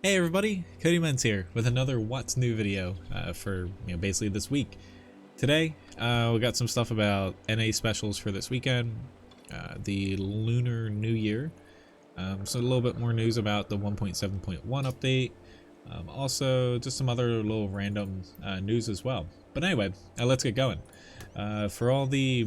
Hey everybody, Cody Menz here with another What's New video for basically this week. Today we got some stuff about NA specials for this weekend, the Lunar New Year, so a little bit more news about the 1.7.1 update, also just some other little random news as well. But anyway, let's get going. For all the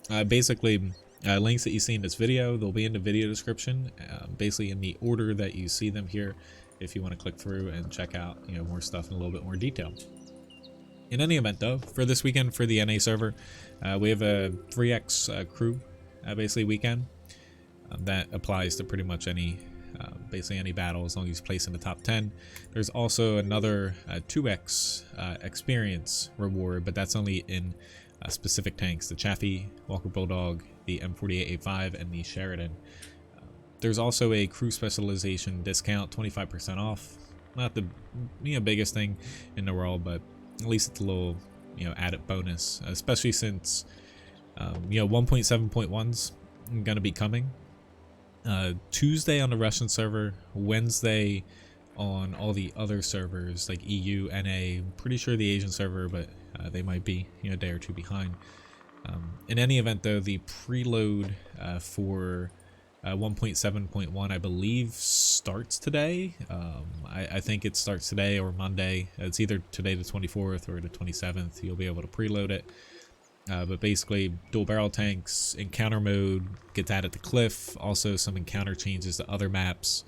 links that you see in this video, they'll be in the video description, basically in the order that you see them here, if you want to click through and check out more stuff in a little bit more detail. In any event though, for this weekend for the NA server, we have a 3x crew basically weekend that applies to pretty much any basically any battle as long as you place in the top 10. There's also another 2x experience reward, but that's only in specific tanks: the Chaffee, Walker Bulldog, the M48A5, and the Sheridan. There's also a crew specialization discount, 25% off. Not the biggest thing in the world, but at least it's a little added bonus, especially since 1.7.1's gonna be coming Tuesday on the Russian server, Wednesday on all the other servers like EU, NA, pretty sure the Asian server, but they might be a day or two behind. In any event though, the preload for 1.7.1 I believe starts today. I think it starts today or Monday. It's either today the 24th or the 27th. You'll be able to preload it. But basically dual barrel tanks, encounter mode gets added to Cliff, also some encounter changes to other maps,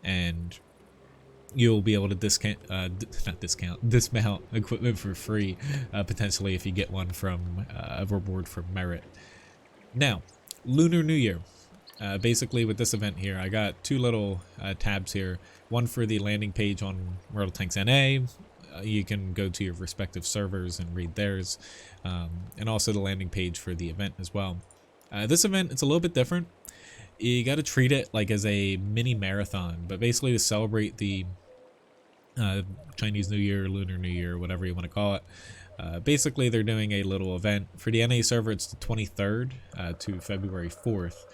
and you'll be able to dismount equipment for free, potentially if you get one from a reward for merit. Now, Lunar New Year. Basically with this event here, I got two little tabs here. One for the landing page on World of Tanks NA. You can go to your respective servers and read theirs. And also the landing page for the event as well. This event, it's a little bit different. You got to treat it like as a mini marathon, but basically to celebrate the Chinese New Year, Lunar New Year, whatever you want to call it. Basically they're doing a little event. For the NA server, it's the 23rd to February 4th.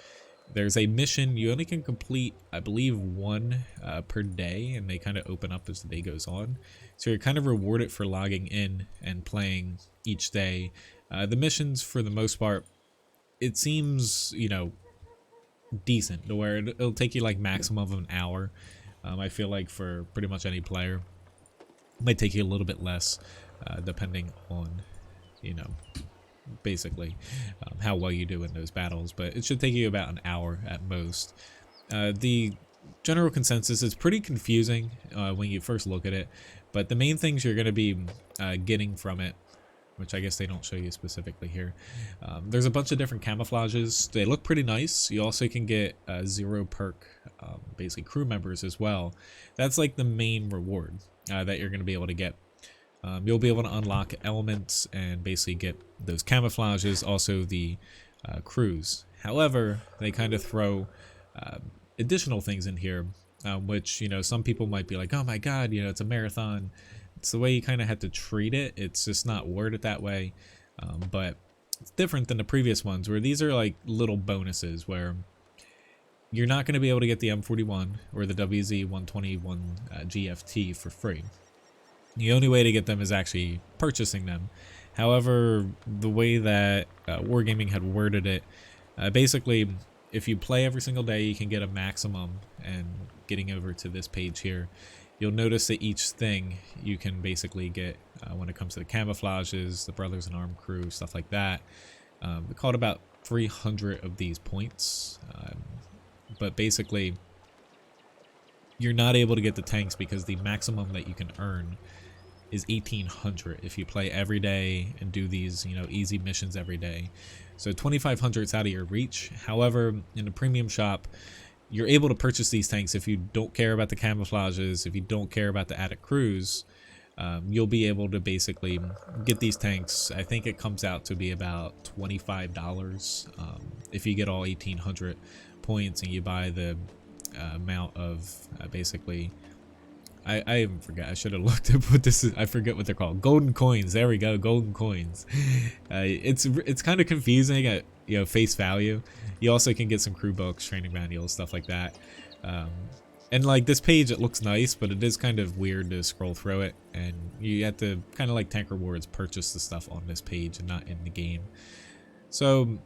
There's a mission you only can complete, I believe, one per day, and they kind of open up as the day goes on. So you're kind of rewarded for logging in and playing each day. The missions, for the most part, it seems, decent, to where it'll take you like maximum of an hour. I feel like for pretty much any player, it might take you a little bit less, depending on, basically how well you do in those battles, but it should take you about an hour at most. The general consensus is pretty confusing when you first look at it, but the main things you're going to be getting from it, which I guess they don't show you specifically here, there's a bunch of different camouflages. They look pretty nice. You also can get 0 perk basically crew members as well. That's like the main reward that you're going to be able to get. You'll be able to unlock elements and basically get those camouflages, also the crews. However, they kind of throw additional things in here, which, some people might be like, oh my god, it's a marathon. It's the way you kind of have to treat it. It's just not worded that way. But it's different than the previous ones, where these are like little bonuses where you're not going to be able to get the M41 or the WZ-121 GFT for free. The only way to get them is actually purchasing them. However, the way that Wargaming had worded it, basically, if you play every single day, you can get a maximum. And getting over to this page here, you'll notice that each thing you can basically get when it comes to the camouflages, the Brothers in Arms crew, stuff like that. We called about 300 of these points. But basically, you're not able to get the tanks because the maximum that you can earn is 1800 if you play every day and do these easy missions every day. So 2500 is out of your reach. However, in the premium shop, you're able to purchase these tanks if you don't care about the camouflages, if you don't care about the added crews. You'll be able to basically get these tanks. I think it comes out to be about $25 if you get all 1800 points and you buy the amount of basically, I even forget. I should have looked up what this is. I forget what they're called. Golden coins. There we go. Golden coins. It's kind of confusing at face value. You also can get some crew books, training manuals, stuff like that. And like this page, it looks nice, but it is kind of weird to scroll through it, and you have to kind of like Tank Rewards purchase the stuff on this page and not in the game. So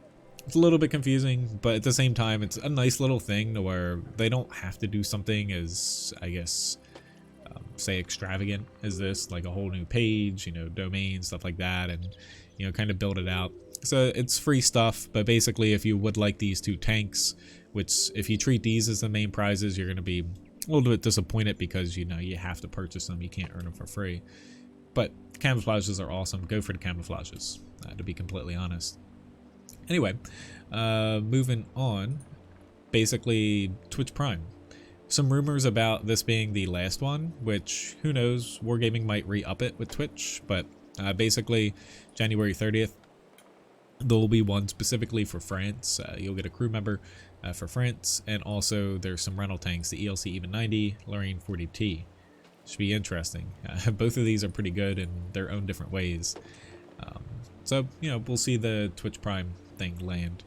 it's a little bit confusing, but at the same time, it's a nice little thing to where they don't have to do something as, I guess, say extravagant as this, like a whole new page, you know, domain, stuff like that, and, you know, kind of build it out. So it's free stuff, but basically if you would like these 2 tanks, which if you treat these as the main prizes, you're going to be a little bit disappointed because, you know, you have to purchase them. You can't earn them for free. But camouflages are awesome. Go for the camouflages, to be completely honest. Anyway, moving on, basically Twitch Prime. Some rumors about this being the last one, which who knows, Wargaming might re-up it with Twitch, but basically January 30th, there will be one specifically for France. You'll get a crew member for France, and also there's some rental tanks, the ELC Even 90, Lorraine 40T. Should be interesting. Both of these are pretty good in their own different ways. So, you know, we'll see the Twitch Prime thing land.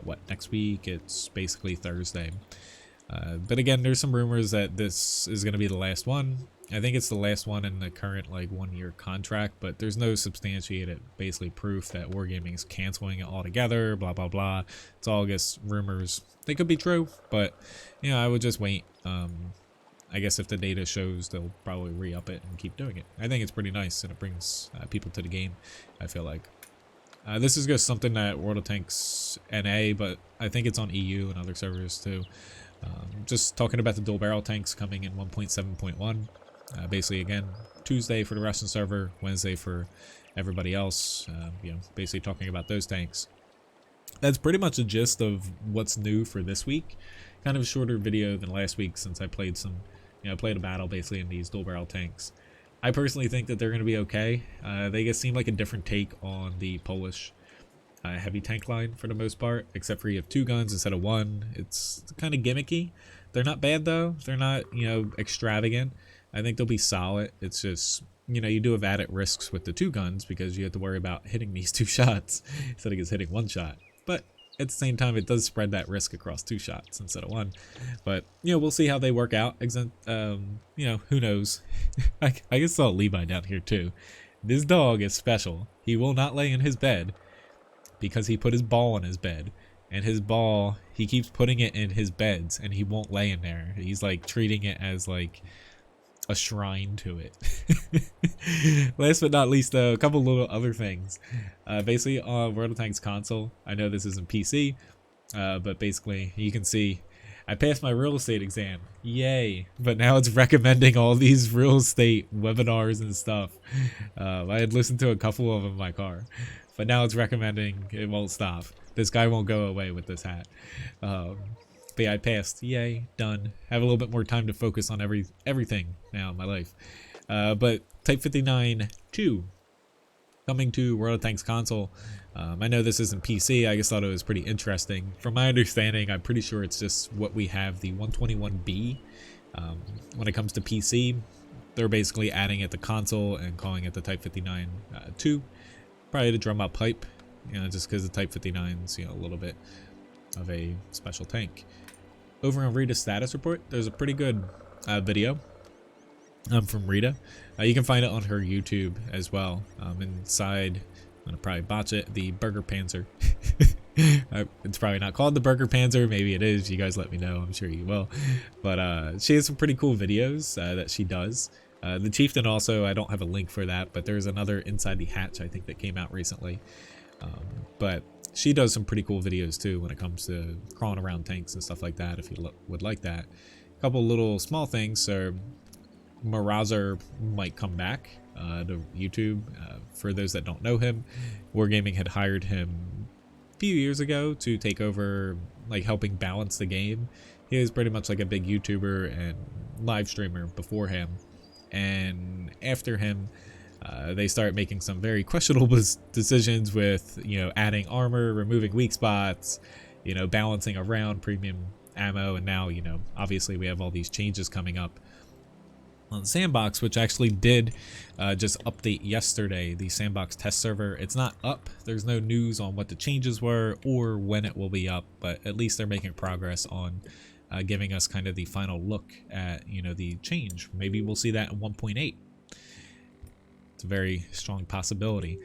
What, next week? It's basically Thursday. But again, there's some rumors that this is going to be the last one. I think it's the last one in the current like 1-year contract, but there's no substantiated basically proof that Wargaming is canceling it altogether, blah blah blah. It's all just rumors. They could be true, but you know, I would just wait. I guess if the data shows, they'll probably re-up it and keep doing it. I think it's pretty nice, and it brings people to the game, I feel like. This is just something that World of Tanks NA, but I think it's on EU and other servers too. Just talking about the dual barrel tanks coming in 1.7.1. Basically, again, Tuesday for the Russian server, Wednesday for everybody else. You know, basically talking about those tanks. That's pretty much the gist of what's new for this week. Kind of a shorter video than last week since I played some, you know, played a battle basically in these dual barrel tanks. I personally think that they're going to be okay. They just seem like a different take on the Polish heavy tank line for the most part, except for you have 2 guns instead of 1. It's kind of gimmicky. They're not bad though. They're not, you know, extravagant. I think they'll be solid. It's just, you know, you do have added risks with the 2 guns because you have to worry about hitting these 2 shots instead of just hitting 1 shot. But at the same time, it does spread that risk across 2 shots instead of 1. But, you know, we'll see how they work out. You know, who knows? I can saw Levi down here too. This dog is special. He will not lay in his bed because he put his ball in his bed. And his ball, he keeps putting it in his beds and he won't lay in there. He's like treating it as like a shrine to it. Last but not least though, a couple little other things. Basically on World of Tanks console, I know this isn't PC, but basically you can see I passed my real estate exam, yay, but now it's recommending all these real estate webinars and stuff. I had listened to a couple of them in my car, but now it's recommending it won't stop. This guy won't go away with this hat. But yeah, I passed. Yay, done. Have a little bit more time to focus on everything now in my life. But Type 59-2 coming to World of Tanks console. I know this isn't PC. I just thought it was pretty interesting. From my understanding, I'm pretty sure it's just what we have the 121B. When it comes to PC, they're basically adding it to console and calling it the Type 59-2. Probably to drum up hype, you know, just because the Type 59's, you know, a little bit of a special tank. Over on Rita's status report, there's a pretty good video from Rita. You can find it on her YouTube as well. Inside, I'm gonna probably botch it, the Burger Panzer. It's probably not called the Burger Panzer. Maybe it is. You guys let me know. I'm sure you will. But she has some pretty cool videos that she does. The Chieftain also, I don't have a link for that, but there's another Inside the Hatch I think that came out recently. But she does some pretty cool videos too when it comes to crawling around tanks and stuff like that, if you would like that. A couple little small things. So Marazer might come back to YouTube. For those that don't know him, Wargaming had hired him a few years ago to take over, like, helping balance the game. He was pretty much like a big YouTuber and live streamer before him, and after him they start making some very questionable decisions with, you know, adding armor, removing weak spots, you know, balancing around premium ammo, and now, you know, obviously we have all these changes coming up on Sandbox, which actually did just update yesterday, the Sandbox test server. It's not up. There's no news on what the changes were or when it will be up, but at least they're making progress on giving us kind of the final look at, you know, the change. Maybe we'll see that in 1.8. It's a very strong possibility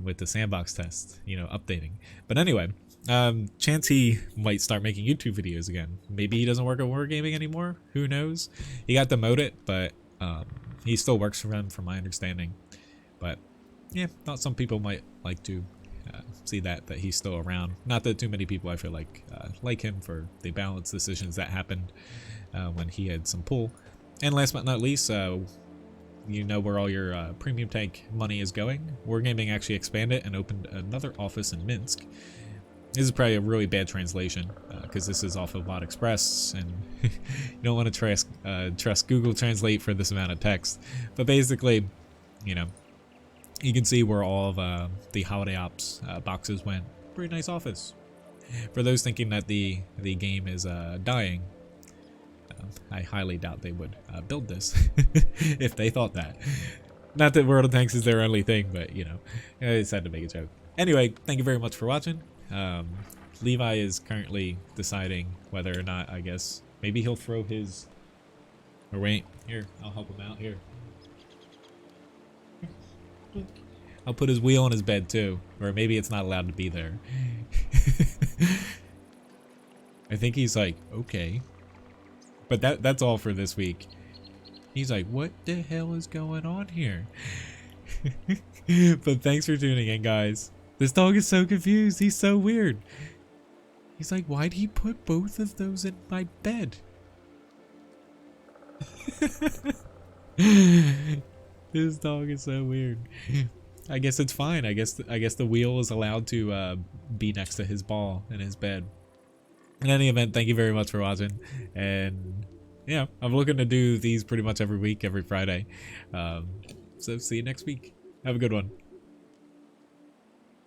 with the sandbox test, you know, updating. But anyway, chance he might start making YouTube videos again. Maybe he doesn't work at Wargaming anymore. Who knows? He got demoted, but he still works for them, from my understanding. But yeah, thought some people might like to see that he's still around. Not that too many people, I feel like him for the balance decisions that happened when he had some pull. And last but not least, you know where all your premium tank money is going. Wargaming actually expanded and opened another office in Minsk. This is probably a really bad translation because this is off of WoT Express, and you don't want to trust Google Translate for this amount of text. But basically, you know, you can see where all of the holiday ops boxes went. Pretty nice office. For those thinking that the game is dying, I highly doubt they would build this if they thought that. Not that World of Tanks is their only thing, but you know, I just had to make a joke. Anyway, thank you very much for watching. Levi is currently deciding whether or not, I guess, maybe he'll throw his... Or wait, here, I'll help him out here. I'll put his wheel on his bed too, or maybe it's not allowed to be there. I think he's like, okay. But that's all for this week. He's like, what the hell is going on here? But thanks for tuning in, guys. This dog is so confused. He's so weird. He's like, why'd he put both of those in my bed? This dog is so weird. I guess it's fine. I guess the wheel is allowed to be next to his ball in his bed. In any event, thank you very much for watching, and yeah, I'm looking to do these pretty much every week, every Friday. So see you next week. Have a good one.